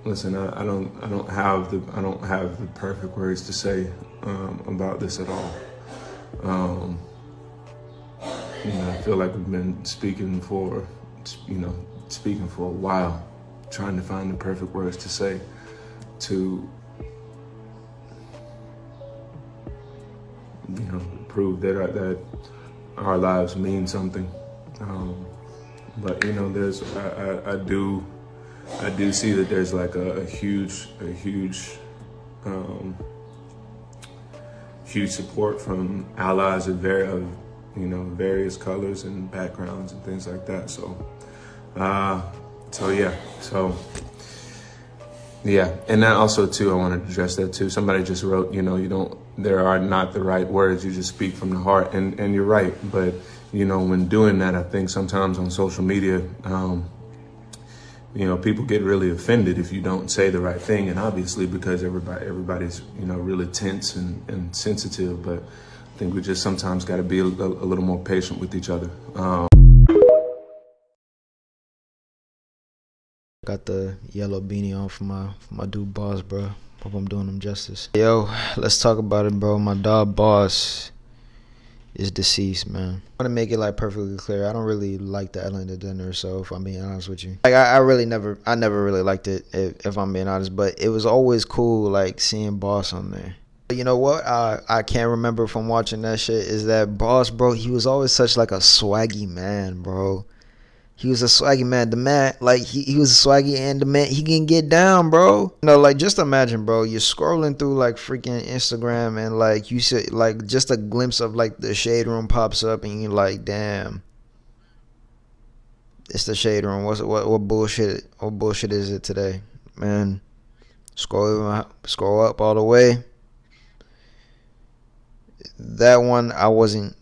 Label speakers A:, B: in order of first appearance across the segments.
A: listen, I don't have the perfect words to say about this at all. I feel like we've been speaking for a while, trying to find the perfect words to say to, prove that our lives mean something. But there's I do see that there's like a huge support from allies of various colors and backgrounds and things like that. Yeah, and that also too, I wanted to address that too. Somebody just wrote, there are not the right words, you just speak from the heart, and you're right. But when doing that, I think sometimes on social media, people get really offended if you don't say the right thing, and obviously because everybody's really tense and sensitive. But I think we just sometimes got to be a little more patient with each other.
B: Got the yellow beanie on for my dude Boss, bro. Hope I'm doing him justice. Yo, let's talk about it, bro. My dog Boss is deceased, man. I want to make it like perfectly clear. I don't really like the Ellen DeGeneres, so if I'm being honest with you, like I never really liked it, if I'm being honest. But it was always cool, like seeing Boss on there. But you know what? I can't remember from watching that shit is that Boss, bro. He was always such like a swaggy man, bro. He was a swaggy man. The man, like, he was swaggy, and the man, he can get down, bro. Like, just imagine, bro. You're scrolling through, like, freaking Instagram, and, like, you see, like, just a glimpse of, like, the Shade Room pops up, and you're like, damn. It's the Shade Room. What bullshit? What bullshit is it today, man? Scroll up all the way. That one, I wasn't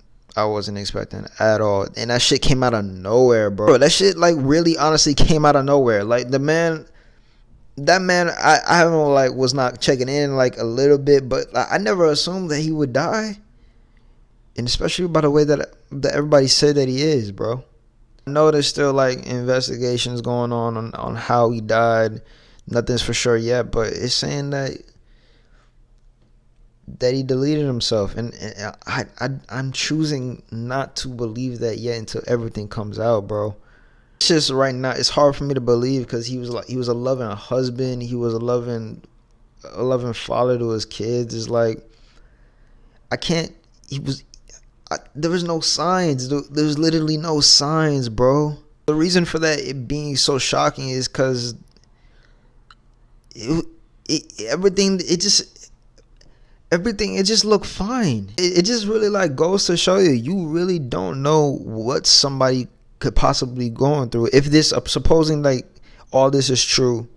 B: expecting at all. And that shit came out of nowhere, bro. That shit, like, really honestly came out of nowhere. Like, that man, I don't know, like, was not checking in, like, a little bit, but like, I never assumed that he would die. And especially by the way that everybody said that he is, bro. I know there's still, like, investigations going on how he died. Nothing's for sure yet, but it's saying that he deleted himself, and I'm choosing not to believe that yet until everything comes out, bro. It's just right now it's hard for me to believe because he was a loving husband, he was a loving father to his kids. It's like there was no signs. There's literally no signs, bro. The reason for that it being so shocking is because everything just looked fine. It just really like goes to show you really don't know what somebody could possibly going through. If this supposing like all this is true,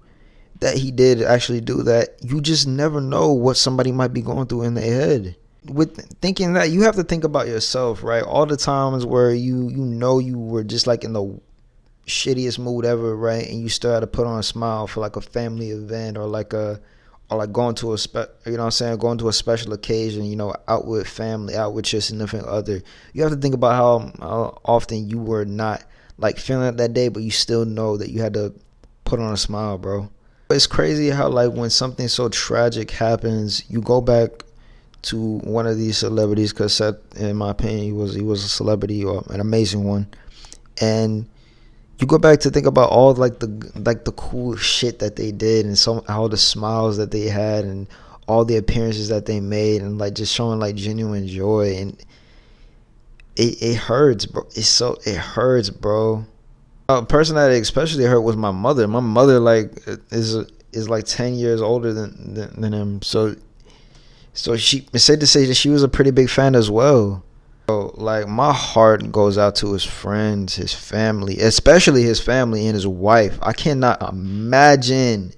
B: that he did actually do that, you just never know what somebody might be going through in their head. With thinking that, you have to think about yourself, right? All the times where you were just like in the shittiest mood ever, right? And you still had to put on a smile for like a family event or like going to going to a special occasion, out with family, out with your significant other. You have to think about how often you were not like feeling it that day, but you still know that you had to put on a smile, bro. It's crazy how like when something so tragic happens, you go back to one of these celebrities, because Seth, in my opinion, he was a celebrity or an amazing one, and you go back to think about all like the cool shit that they did, and all the smiles that they had, and all the appearances that they made, and like just showing like genuine joy, and it hurts, bro. It hurts, bro. A person that especially hurt was my mother. My mother like is like 10 years older than him, so she said to say that she was a pretty big fan as well. So, like, my heart goes out to his friends, his family, especially his family and his wife. I cannot imagine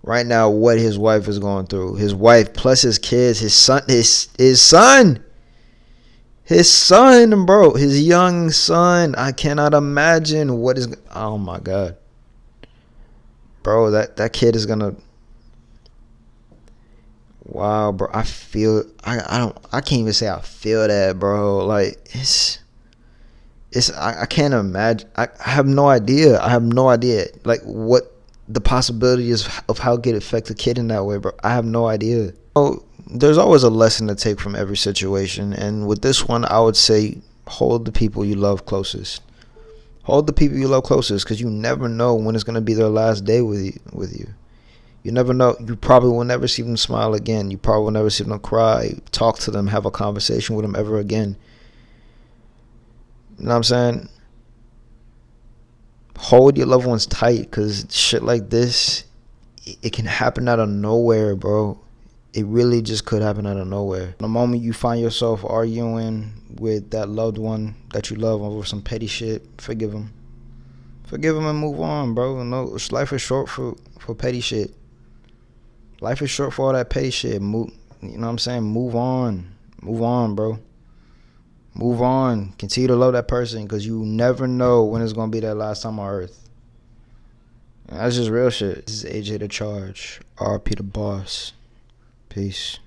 B: right now what his wife is going through. His wife plus his kids, his son, bro, his young son. I cannot imagine what is. Oh my God, bro, that kid is gonna. Wow, bro, I can't even say I feel that, bro. Like, I can't imagine. I have no idea. Like, what the possibilities of how it could affect a kid in that way, bro. I have no idea. So there's always a lesson to take from every situation, and with this one, I would say hold the people you love closest. Hold the people you love closest, because you never know when it's gonna be their last day with you. You never know. You probably will never see them smile again. You probably will never see them cry, talk to them, have a conversation with them ever again. You know what I'm saying? Hold your loved ones tight, because shit like this, it can happen out of nowhere, bro. It really just could happen out of nowhere. The moment you find yourself arguing with that loved one that you love over some petty shit, forgive them. Forgive them and move on, bro. No, life is short for petty shit. Life is short for all that petty shit. You know what I'm saying? Move on. Move on, bro. Move on. Continue to love that person, because you never know when it's going to be their last time on earth. And that's just real shit. This is AJ the Charge. RP the Boss. Peace.